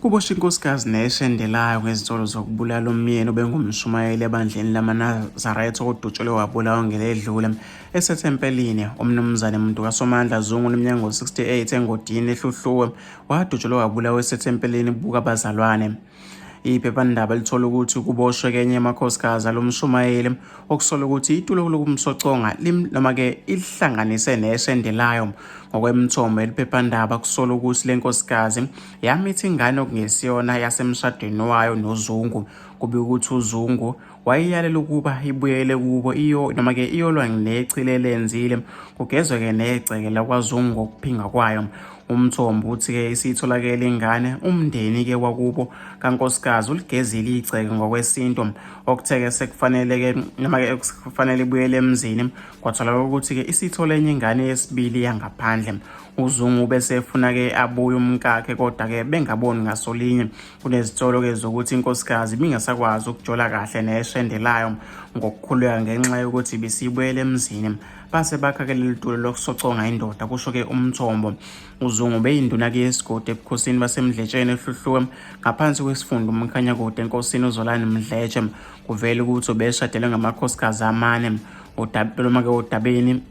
Sekuboshwe unkosikazi neshendelayo ngezitolo zokubulala umyeni obengumshumayeli ebandleni lamanazaretha kokudutshulwe wabulawa ngeledlule esethempelini. Umnumzane muntu kaSomandla Zungu oneminyaka 68 engodini ehluhluwe wadutshulwa wabulawa esethempelini buka abazalwane. Iphephandaba lithola ukuthi kuboshwe kenye yamakhosikazi alomshumayeli okusola ukuthi itulo lokumsoconga noma-ke ihlanganise neshendelayo. Ngokwemithombo eliphephandaba kusola ukuthi le nkosikazi yamitha ingane okungesiyona yasemshadweni wayo noZungu. Kube ukuthi uZungu wayiyalela ukuba ibuyele kubo noma-ke iyolwa necile elenzile kugezwe-ke negceke lakwaZungu ngokuphinga kwayo. Umthombo uthi-ke isitholakele ingane umndeni-ke wakubo kankosikazi uligezile igceke ngokwesintu okutheke sekufanele-ke noma-ke kufanele ibuyele emzini. Kwatholakala ukuthi-ke isithole enye ingane yesibili yangaphandle. uZungu bese efuna-ke abuye umkakhe kodwa-ke bengaboni ngasolinye. Kunezitolo-ke zokuthi inkosikazi bingasakwazi ukujola kahle neshendelayo ngokukhuleka ngenxa yokuthi bisibuyele emzini. Base bakha-ke leli tulo lokusoconga indoda, kusho-ke umthombo. uZungu beyinduna-ke yesigodi ebukhosini basemdletsheni ehluhluwe ngaphansi kwesifunda umkhanyakude enkosini uZolani Mdletshe. Kuvele ukuthi ubeshadele ngamakhosikazi amane noma-ke odabeni